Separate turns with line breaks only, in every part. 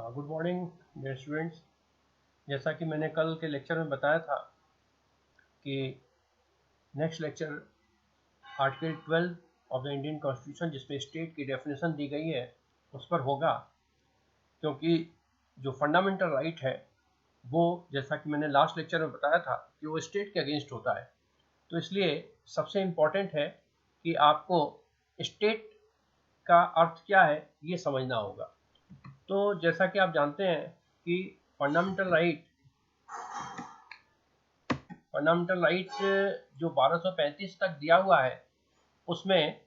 Good morning dear students. जैसा कि मैंने कल के लेक्चर में बताया था कि next lecture article 12 of the Indian constitution जिसमें स्टेट की डेफिनेशन दी गई है उस पर होगा, क्योंकि जो फंडामेंटल राइट है वो, जैसा कि मैंने लास्ट लेक्चर में बताया था, कि वो स्टेट के अगेंस्ट होता है। तो इसलिए सबसे इम्पॉर्टेंट है कि आपको स्टेट का अर्थ क्या है ये समझना होगा। तो जैसा कि आप जानते हैं कि फंडामेंटल राइट जो 1235 तक दिया हुआ है उसमें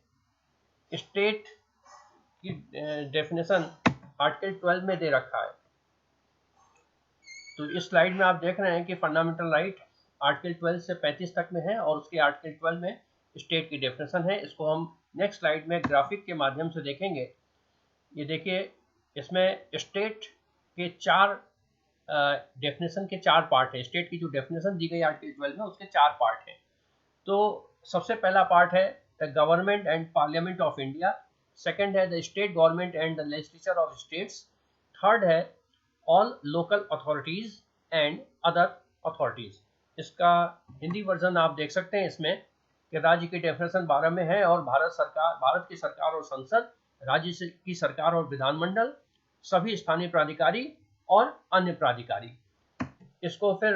स्टेट की डेफिनेशन आर्टिकल 12 में दे रखा है। तो इस स्लाइड में आप देख रहे हैं कि फंडामेंटल राइट आर्टिकल 12 से 35 तक में है और उसके आर्टिकल 12 में स्टेट की डेफिनेशन है। इसको हम नेक्स्ट स्लाइड में ग्राफिक के माध्यम से देखेंगे। ये देखिए, इसमें स्टेट के डेफिनेशन के 4 पार्ट है। स्टेट की जो डेफिनेशन दी गई आर्टिकल 12 में उसके 4 पार्ट हैं। तो सबसे पहला पार्ट है the government and parliament of India. Second है the state government and the legislature of states. Third है all local authorities and other authorities. इसका हिंदी वर्जन आप देख सकते हैं इसमें कि राज्य की डेफिनेशन 12 में है और भारत की सरकार और संसद, राज्य की सरकार और विधानमंडल, सभी स्थानीय प्राधिकारी और अन्य प्राधिकारी। इसको फिर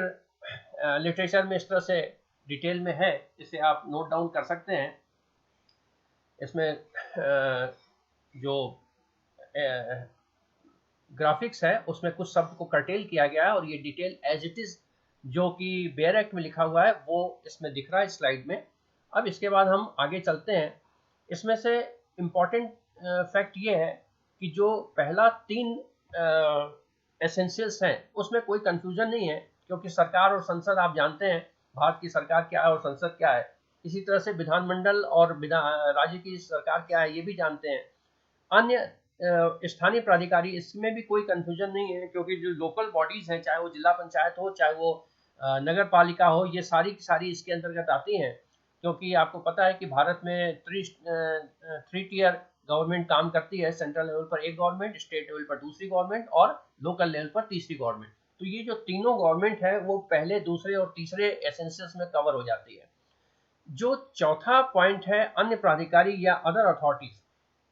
लिटरेचर में इस तरह से डिटेल में है, इसे आप नोट डाउन कर सकते हैं। इसमें जो ग्राफिक्स है उसमें कुछ शब्द को कर्टेल किया गया है और ये डिटेल एज इट इज जो कि बेयर एक्ट में लिखा हुआ है वो इसमें दिख रहा है स्लाइड में। अब इसके बाद हम आगे चलते हैं। इसमें से इम्पॉर्टेंट फैक्ट ये है कि जो पहला 3 एसेंशियल्स हैं उसमें कोई कंफ्यूजन नहीं है, क्योंकि सरकार और संसद आप जानते हैं भारत की सरकार क्या है और संसद क्या है। इसी तरह से विधानमंडल और राज्य की सरकार क्या है ये भी जानते हैं। अन्य स्थानीय प्राधिकारी, इसमें भी कोई कंफ्यूजन नहीं है, क्योंकि जो लोकल बॉडीज हैं, चाहे वो जिला पंचायत हो चाहे वो नगर पालिका हो, ये सारी की सारी इसके अंतर्गत आती हैं। क्योंकि आपको पता है कि भारत में 3 टियर गवर्नमेंट काम करती है। सेंट्रल लेवल पर एक गवर्नमेंट, स्टेट लेवल पर दूसरी गवर्नमेंट और लोकल लेवल पर तीसरी गवर्नमेंट। तो ये जो तीनों गवर्नमेंट है वो पहले, दूसरे और तीसरे एसेंशियल्स में कवर हो जाती है। जो चौथा पॉइंट है अन्य प्राधिकारी या अदर अथॉरिटीज,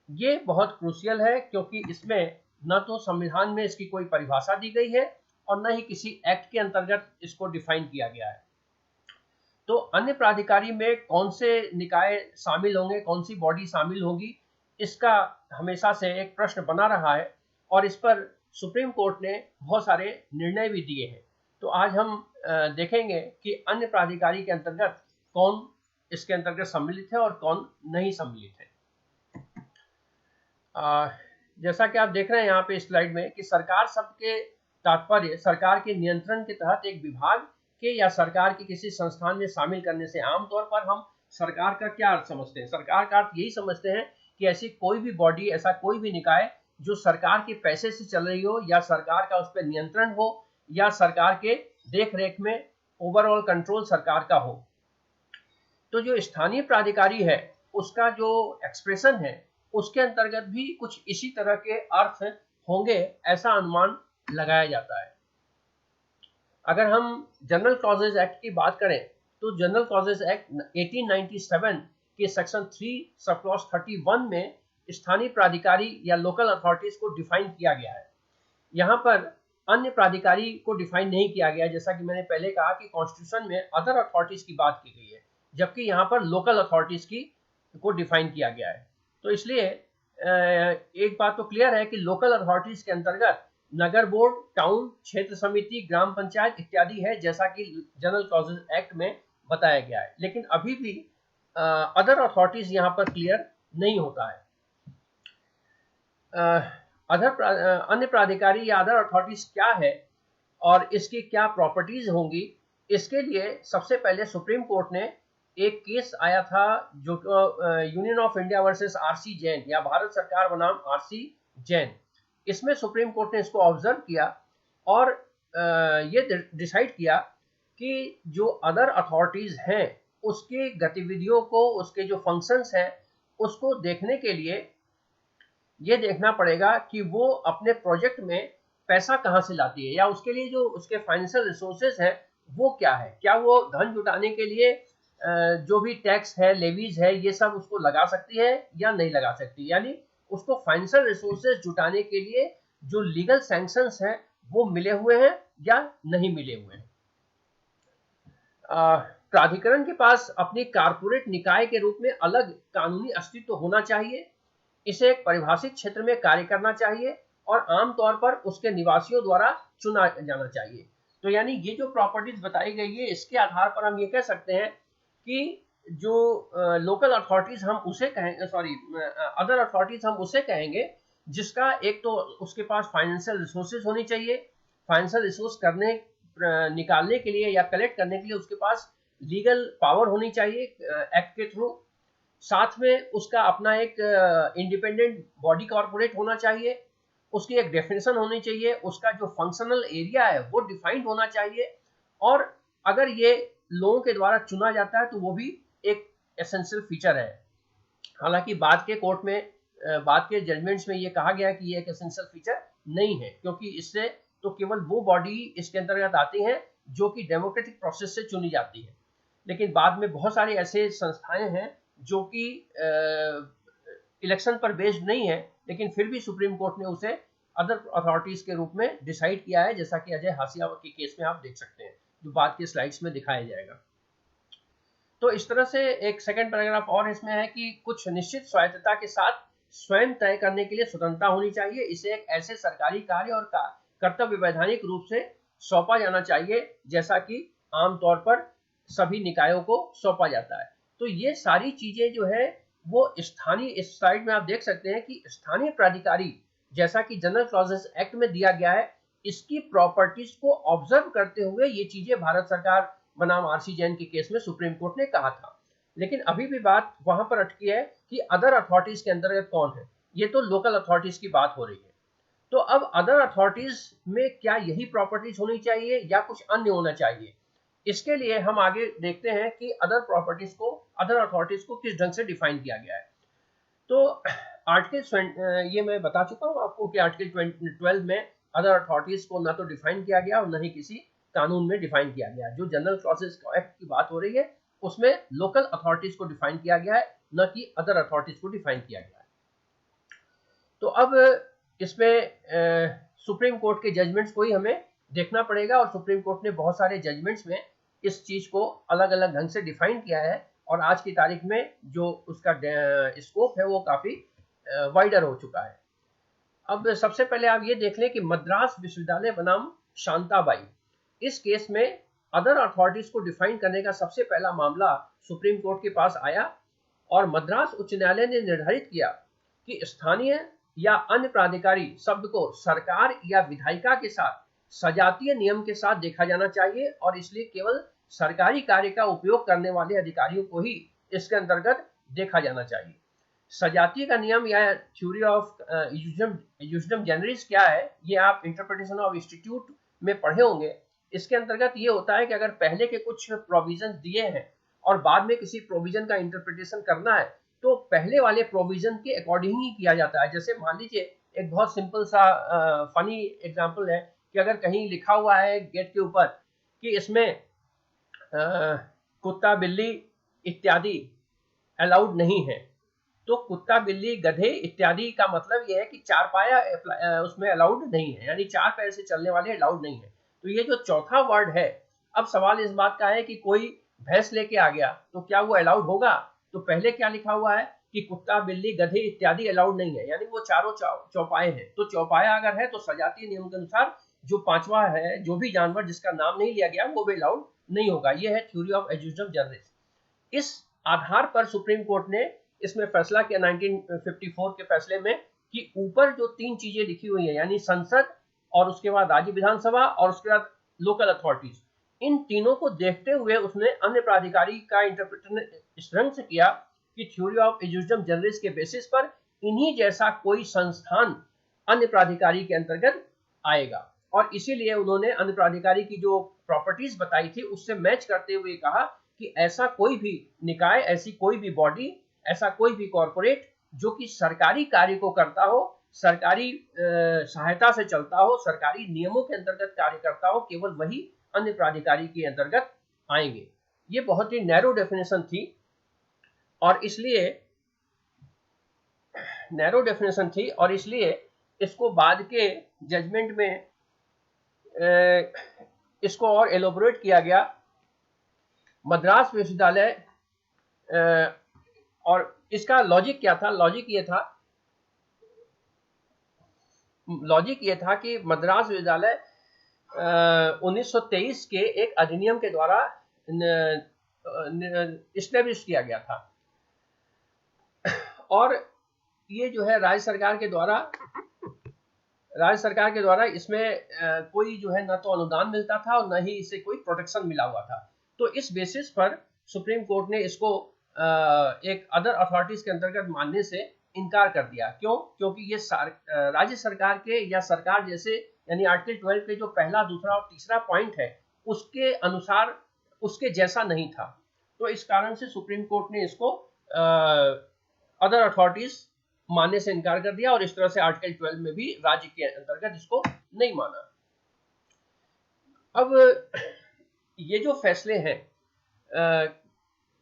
ये बहुत क्रूशियल है, क्योंकि इसमें न तो संविधान में इसकी कोई परिभाषा दी गई है और न ही किसी एक्ट के अंतर्गत इसको डिफाइन किया गया है। तो अन्य प्राधिकारी में कौन से निकाय शामिल होंगे, कौन सी बॉडी शामिल होगी, इसका हमेशा से एक प्रश्न बना रहा है और इस पर सुप्रीम कोर्ट ने बहुत सारे निर्णय भी दिए हैं। तो आज हम देखेंगे कि अन्य प्राधिकारी के अंतर्गत कौन इसके अंतर्गत सम्मिलित है और कौन नहीं सम्मिलित है। जैसा कि आप देख रहे हैं यहाँ पे स्लाइड में कि सरकार शब्द के तात्पर्य सरकार के नियंत्रण के तहत एक विभाग के या सरकार के किसी संस्थान में शामिल करने से। आमतौर पर हम सरकार का क्या अर्थ समझते हैं? सरकार का अर्थ यही समझते हैं कि ऐसी कोई भी बॉडी, ऐसा कोई भी निकाय जो सरकार के पैसे से चल रही हो या सरकार का उस पर नियंत्रण हो या सरकार के देख रेख में ओवरऑल कंट्रोल सरकार का हो। तो जो स्थानीय प्राधिकारी है उसका जो एक्सप्रेशन है उसके अंतर्गत भी कुछ इसी तरह के अर्थ होंगे, ऐसा अनुमान लगाया जाता है। अगर हम जनरल क्लॉजेज एक्ट की बात करें तो जनरल क्लॉजेज एक्ट 1897 के सेक्शन 3 सब क्लॉज 31 में स्थानीय प्राधिकारी या लोकल अथॉरिटीज को डिफाइन किया गया है। यहाँ पर अन्य प्राधिकारी को डिफाइन नहीं किया गया, जैसा कि मैंने पहले कहा कि कॉन्स्टिट्यूशन में अदर अथॉरिटीज की बात की गई है, जबकि यहाँ पर लोकल अथॉरिटीज को डिफाइन किया गया है। तो इसलिए एक बात तो क्लियर है कि लोकल अथॉरिटीज के अंतर्गत नगर बोर्ड, टाउन, क्षेत्र समिति, ग्राम पंचायत इत्यादि है, जैसा कि जनरल क्लॉजेज एक्ट में बताया गया है। लेकिन अभी भी अदर अथॉरिटीज यहाँ पर क्लियर नहीं होता है। अन्य प्राधिकारी या अदर अथॉरिटीज क्या है और इसकी क्या प्रॉपर्टीज होंगी, इसके लिए सबसे पहले सुप्रीम कोर्ट ने एक केस आया था जो union of India versus RC Jain या भारत सरकार बनाम आरसी जैन। इसमें सुप्रीम कोर्ट ने इसको ऑब्जर्व किया और ये डिसाइड किया कि जो अदर अथॉरिटीज हैं उसकी गतिविधियों को, उसके जो फंक्शंस हैं उसको देखने के लिए ये देखना पड़ेगा कि वो अपने प्रोजेक्ट में पैसा कहाँ से लाती है, या उसके लिए जो उसके फाइनेंशियल रिसोर्सेज हैं वो क्या है, क्या वो धन जुटाने के लिए जो भी टैक्स है, लेवीज है, ये सब उसको लगा सकती है या नहीं लगा सकती। यानी उसको फाइनेंशियल रिसोर्सेज जुटाने के लिए जो लीगल सैंक्शंस हैं वो मिले हुए हैं या नहीं मिले हुए हैं। प्राधिकरण के पास अपनी कारपोरेट निकाय के रूप में अलग कानूनी अस्तित्व होना चाहिए, इसे एक परिभाषित क्षेत्र में कार्य करना चाहिए और आमतौर पर उसके निवासियों द्वारा चुना जाना चाहिए। तो यानी ये जो प्रॉपर्टीज बताई गई है, इसके आधार पर हम ये कह सकते हैं कि जो लोकल अथॉरिटीज हम उसे कहेंगे, सॉरी अदर अथॉरिटीज हम उसे कहेंगे जिसका एक तो उसके पास फाइनेंशियल रिसोर्सेज होनी चाहिए, फाइनेंशियल रिसोर्स निकालने के लिए या कलेक्ट करने के लिए उसके पास लीगल पावर होनी चाहिए एक्ट के थ्रू, साथ में उसका अपना एक इंडिपेंडेंट बॉडी कॉर्पोरेट होना चाहिए, उसकी एक डेफिनेशन होनी चाहिए, उसका जो फंक्शनल एरिया है वो डिफाइंड होना चाहिए, और अगर ये लोगों के द्वारा चुना जाता है तो वो भी एक एसेंशियल फीचर है। हालांकि बाद के कोर्ट में बाद के जजमेंट्स में ये कहा गया कि ये एक एसेंशियल फीचर नहीं है, क्योंकि इससे तो केवल वो बॉडी इसके अंतर्गत आती है जो कि डेमोक्रेटिक प्रोसेस से चुनी जाती है। लेकिन बाद में बहुत सारे ऐसे संस्थाएं हैं जो कि इलेक्शन पर बेस्ड नहीं है, लेकिन फिर भी सुप्रीम कोर्ट ने उसे अदर अथॉरिटीज के रूप में डिसाइड किया है, जैसा कि अजय हासिया के केस में आप देख सकते हैं, जो बाद के स्लाइड्स में दिखाया जाएगा। तो इस तरह से एक सेकंड पैराग्राफ और इसमें है कि कुछ निश्चित स्वायत्तता के साथ स्वयं तय करने के लिए स्वतंत्रता होनी चाहिए, इसे एक ऐसे सरकारी कार्य और कर्तव्य वैधानिक रूप से सौंपा जाना चाहिए जैसा कि आमतौर पर सभी निकायों को सौंपा जाता है। तो ये सारी चीजें जो है वो स्थानीय, इस स्लाइड में आप देख सकते हैं कि स्थानीय प्राधिकारी जैसा कि जनरल क्लॉजेस एक्ट में दिया गया है, इसकी प्रॉपर्टीज को ऑब्जर्व करते हुए ये चीजें भारत सरकार बनाम आरसी जैन के केस में सुप्रीम कोर्ट ने कहा था। लेकिन अभी भी बात वहां पर अटकी है कि अदर अथॉरिटीज के अंतर्गत कौन है, ये तो लोकल अथॉरिटीज की बात हो रही है। तो अब अदर अथॉरिटीज में क्या यही प्रॉपर्टीज होनी चाहिए या कुछ अन्य होना चाहिए, इसके लिए हम आगे देखते हैं कि अदर प्रॉपर्टीज को, अदर अथॉरिटीज को किस ढंग से डिफाइन किया गया है। तो आर्टिकल ये मैं बता चुका हूं आपको कि आर्टिकल 12 में अदर अथॉरिटीज को ना तो डिफाइन किया गया और न ही किसी कानून में डिफाइन किया गया। जो जनरल क्लॉजेस एक्ट की बात हो रही है उसमें लोकल अथॉरिटीज को डिफाइन किया गया है, न कि अदर अथॉरिटीज को डिफाइन किया गया है। तो अब इसमें सुप्रीम कोर्ट के जजमेंट्स को ही हमें देखना पड़ेगा, और सुप्रीम कोर्ट ने बहुत सारे जजमेंट्स में इस चीज को अलग अलग ढंग से डिफाइन किया है, और आज की तारीख में जो उसका स्कोप है वो काफी वाइडर हो चुका है। अब सबसे पहले आप ये देख लें कि मद्रास विश्वविद्यालय बनाम शांताबाई, इस केस में अदर अथॉरिटीज को डिफाइन करने का सबसे पहला मामला सुप्रीम कोर्ट के पास आया, और मद्रास उच्च न्यायालय ने निर्धारित किया कि स्थानीय या अन्य प्राधिकारी शब्द को सरकार या विधायिका के साथ सजातीय नियम के साथ देखा जाना चाहिए, और इसलिए केवल सरकारी कार्य का उपयोग करने वाले अधिकारियों को ही इसके अंतर्गत देखा जाना चाहिए। सजातीय का नियम या थ्योरी ऑफ यूजडम जनरस क्या है, ये आप इंटरप्रिटेशन ऑफ इंस्टीट्यूट में पढ़े होंगे। इसके अंतर्गत ये होता है कि अगर पहले के कुछ प्रोविजन दिए हैं और बाद में किसी प्रोविजन का इंटरप्रिटेशन करना है तो पहले वाले प्रोविजन के अकॉर्डिंग ही किया जाता है। जैसे मान लीजिए एक बहुत सिंपल सा फनी एग्जांपल है कि अगर कहीं लिखा हुआ है गेट के ऊपर कि इसमें कुत्ता बिल्ली इत्यादि अलाउड नहीं है, तो कुत्ता बिल्ली गधे इत्यादि का मतलब यह है कि चार पाया उसमें अलाउड नहीं है, यानी चार पैर से चलने वाले अलाउड नहीं है। तो ये जो चौथा वर्ड है, अब सवाल इस बात का है कि कोई भैंस लेके आ गया तो क्या वो अलाउड होगा? तो पहले क्या लिखा हुआ है कि कुत्ता बिल्ली गधे इत्यादि अलाउड नहीं है, यानी वो चारों चौपाए हैं। तो चौपाया अगर है तो सजातीय नियम के अनुसार जो पांचवा है, जो भी जानवर जिसका नाम नहीं लिया गया वो भी अलाउड नहीं होगा। ये है थ्योरी ऑफ एड्यूजम जनरस। इस आधार पर सुप्रीम कोर्ट ने इसमें फैसला किया 1954 के फैसले में कि ऊपर जो तीन चीजें लिखी हुई है, यानी संसद और उसके बाद राज्य विधानसभा और उसके बाद लोकल अथॉरिटीज, इन तीनों को देखते हुए उसने अन्य प्राधिकारी का इंटरप्रिटेशन इस ढंग से किया कि थ्योरी ऑफ एड्यूजम जनरस के बेसिस पर इन्हीं जैसा कोई संस्थान अन्य प्राधिकारी के अंतर्गत आएगा, और इसीलिए उन्होंने अन्य प्राधिकारी की जो प्रॉपर्टीज बताई थी उससे मैच करते हुए कहा कि ऐसा कोई भी निकाय, ऐसी कोई भी बॉडी, ऐसा कोई भी कॉर्पोरेट जो कि सरकारी कार्य को करता हो सरकारी सहायता से चलता हो, सरकारी नियमों के अंतर्गत कार्य करता हो, केवल वही अन्य प्राधिकारी के अंतर्गत आएंगे। ये बहुत ही नैरो डेफिनेशन थी और इसलिए इसको बाद के जजमेंट में इसको और एलोबोरेट किया गया। मद्रास विश्वविद्यालय और इसका लॉजिक क्या था? लॉजिक ये था कि मद्रास विश्वविद्यालय 1923 के एक अधिनियम के द्वारा इस्टेब्लिश किया गया था और ये जो है राज्य सरकार के द्वारा इसमें कोई जो है न तो अनुदान मिलता था और न ही इसे कोई प्रोटेक्शन मिला हुआ था। तो इस बेसिस पर सुप्रीम कोर्ट ने इसको एक अदर अथॉरिटीज के अंतर्गत मानने से इनकार कर दिया। क्यों? क्योंकि ये राज्य सरकार के या सरकार जैसे, यानी आर्टिकल 12 के जो पहला, दूसरा और तीसरा पॉइंट है उसके अनुसार उसके जैसा नहीं था। तो इस कारण से सुप्रीम कोर्ट ने इसको अदर अथॉरिटीज मानने से इनकार कर दिया और इस तरह से आर्टिकल 12 में भी राज्य के अंतर्गत इसको नहीं माना। अब ये जो फैसले हैं,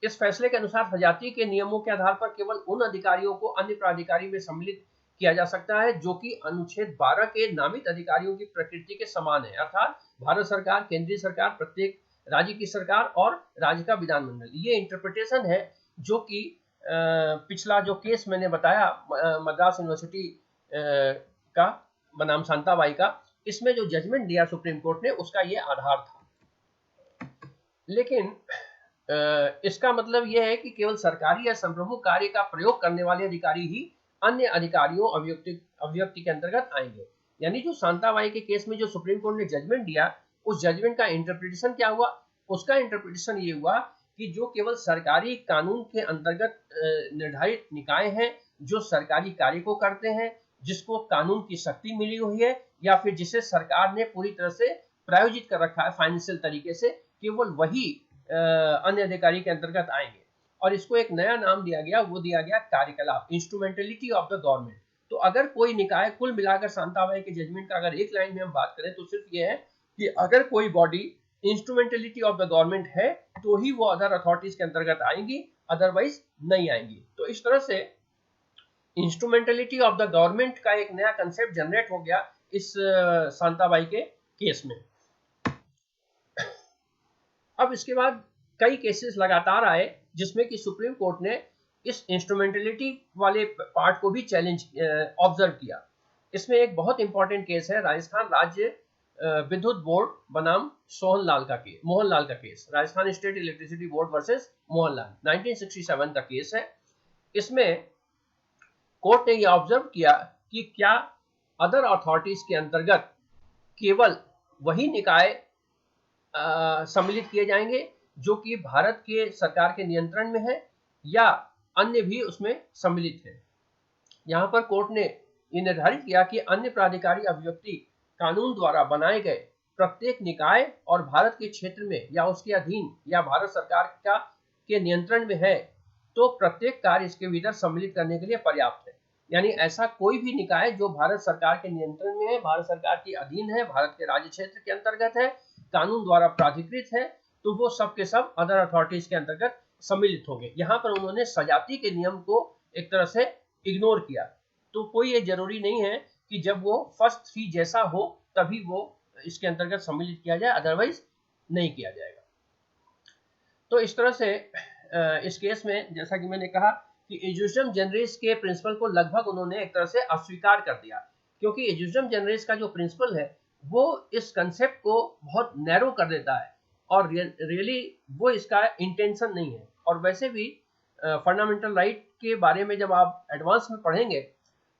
इस फैसले के अनुसार सजाती के नियमों के आधार पर केवल उन अधिकारियों को अन्य प्राधिकारी में सम्मिलित किया जा सकता है जो कि अनुच्छेद 12 के नामित अधिकारियों की प्रकृति के समान है, अर्थात भारत सरकार, केंद्रीय सरकार, प्रत्येक राज्य की सरकार और राज्य का विधानमंडल। ये इंटरप्रिटेशन है जो कि पिछला जो केस मैंने बताया मद्रास यूनिवर्सिटी का बनाम शांताबाई का, इसमें जो जजमेंट दिया सुप्रीम कोर्ट ने उसका ये आधार था। लेकिन इसका मतलब यह है कि केवल सरकारी या संप्रभु कार्य का प्रयोग करने वाले अधिकारी ही अन्य अधिकारियों अभिव्यक्ति के अंतर्गत आएंगे। यानी जो शांताबाई के केस में जो सुप्रीम कोर्ट ने जजमेंट दिया, उस जजमेंट का इंटरप्रिटेशन क्या हुआ? उसका इंटरप्रिटेशन ये हुआ कि जो केवल सरकारी कानून के अंतर्गत निर्धारित निकाय हैं, जो सरकारी कार्य को करते हैं, जिसको कानून की शक्ति मिली हुई है या फिर जिसे सरकार ने पूरी तरह से प्रायोजित कर रखा है फाइनेंशियल तरीके से, केवल वही अन्य अधिकारी के अंतर्गत आएंगे। और इसको एक नया नाम दिया गया, वो दिया गया कार्यकलाप, इंस्ट्रूमेंटलिटी ऑफ द गवर्नमेंट। तो अगर कोई निकाय, कुल मिलाकर शांताबाई के जजमेंट का अगर एक लाइन में हम बात करें तो सिर्फ ये है कि अगर कोई बॉडी इंस्ट्रूमेंटलिटी ऑफ द गवर्नमेंट है तो ही वो अदर अथॉरिटीज के अंतर्गत आएंगी, अदरवाइज नहीं आएंगी। तो इस तरह से इंस्ट्रूमेंटलिटी ऑफ द गवर्नमेंट का एक नया कंसेप्ट जनरेट हो गया इस शांताबाई के केस में। अब इसके बाद कई केसेस लगातार आए जिसमें कि सुप्रीम कोर्ट ने इस इंस्ट्रूमेंटलिटी वाले पार्ट को भी चैलेंज ऑब्जर्व किया। इसमें एक बहुत इंपॉर्टेंट केस है राजस्थान राज्य विद्युत बोर्ड बनाम मोहनलाल का case, Rajasthan state electricity board versus Mohanlal, 1967 का केस है। इसमें कोर्ट ने यह ऑब्जर्व किया कि क्या अदर अथॉरिटीज के अंतर्गत केवल वही निकाय सम्मिलित किए जाएंगे जो कि भारत के सरकार के नियंत्रण में है या अन्य भी उसमें सम्मिलित है। यहाँ पर कोर्ट ने यह निर्धारित किया कि अन्य प्राधिकारी अभिव्यक्ति कानून द्वारा बनाए गए प्रत्येक निकाय और भारत के क्षेत्र में या उसके अधीन या भारत सरकार के नियंत्रण में है तो प्रत्येक कार्य इसके भीतर सम्मिलित करने के लिए पर्याप्त है। यानी ऐसा कोई भी निकाय जो भारत सरकार के नियंत्रण में है, भारत सरकार के अधीन है, भारत के राज्य क्षेत्र के अंतर्गत है, कानून द्वारा प्राधिकृत है, तो वो सब के सब अदर अथॉरिटीज के अंतर्गत सम्मिलित हो गए। यहाँ पर उन्होंने सजाती के नियम को एक तरह से इग्नोर किया। तो कोई ये जरूरी नहीं है कि जब वो फर्स्ट फी जैसा हो तभी वो इसके अंतर्गत सम्मिलित किया जाए, अदरवाइज नहीं किया जाएगा। तो इस तरह से इस केस में जैसा कि मैंने कहा कि एजुजम जनरेस के प्रिंसिपल को लगभग उन्होंने एक तरह से अस्वीकार कर दिया, क्योंकि एजुजम जनरेस का जो प्रिंसिपल है वो इस कंसेप्ट को बहुत नैरो कर देता है और रियली वो इसका इंटेंशन नहीं है। और वैसे भी फंडामेंटल राइट के बारे में जब आप एडवांस में पढ़ेंगे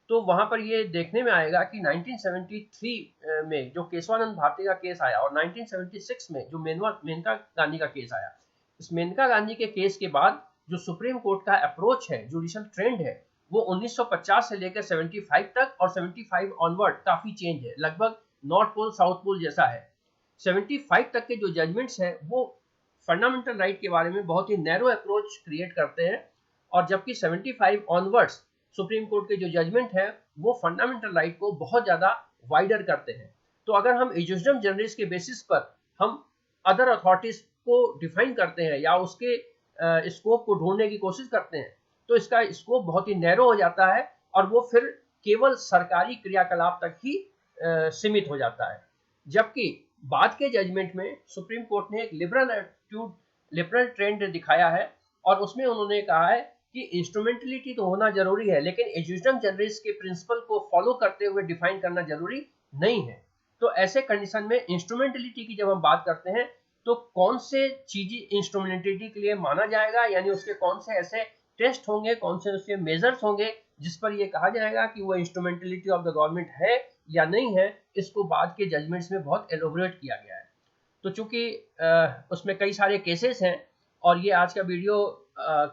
तो वहां पर ये देखने में आएगा कि 1973 में जो केशवानंद भारती का केस आया और 1976 में जो मेनका गांधी का केस आया, इस मेनका गांधी के केस के बाद जो सुप्रीम कोर्ट का अप्रोच है, जुडिशियल ट्रेंड है, वो 1950 से लेकर 75 तक और 75 ऑनवर्ड काफी चेंज है, लगभग नॉर्थ पोल साउथ पोल जैसा है। 75 तक के जो जजमेंट्स हैं वो फंडामेंटल राइट के बारे में बहुत ही नैरो अप्रोच क्रिएट करते हैं और जबकि 75 ऑनवर्ड्स सुप्रीम कोर्ट के जो जजमेंट है वो फंडामेंटल राइट को बहुत ज़्यादा वाइडर करते हैं। तो अगर हम एजुजडम जनरलिस के बेसिस पर हम अदर अथॉरिटीज को डिफाइन करते हैं या उसके स्कोप को ढूंढने की कोशिश करते हैं, तो इसका स्कोप बहुत ही नैरो हो जाता है और वो फिर केवल सरकारी क्रियाकलाप तक ही सीमित हो जाता है। जबकि बाद के जजमेंट में सुप्रीम कोर्ट ने एक लिबरल ट्रेंड दिखाया है और उसमें उन्होंने कहा है कि इंस्ट्रूमेंटलिटी तो होना जरूरी है, लेकिन एजुजडम जनरलिस के प्रिंसिपल को फॉलो करते हुए डिफाइन करना जरूरी नहीं है। तो ऐसे कंडीशन में इंस्ट्रूमेंटलिटी की जब हम बात करते हैं तो कौन से चीजें इंस्ट्रूमेंटलिटी के लिए माना जाएगा, यानी उसके कौन से ऐसे टेस्ट होंगे, कौन से उसके मेजर्स होंगे जिस पर यह कहा जाएगा कि वो इंस्ट्रूमेंटलिटी ऑफ द गवर्नमेंट है या नहीं है, इसको बाद के जजमेंट्स में बहुत एलोबरेट किया गया है। तो चूंकि उसमें कई सारे केसेस हैं और ये आज का वीडियो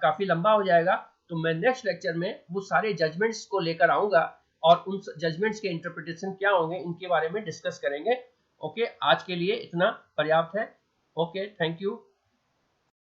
काफी लंबा हो जाएगा, तो मैं नेक्स्ट लेक्चर में वो सारे जजमेंट्स को लेकर आऊंगा और उन जजमेंट्स के इंटरप्रिटेशन क्या होंगे इनके बारे में डिस्कस करेंगे। ओके, आज के लिए इतना पर्याप्त है। Okay, thank you.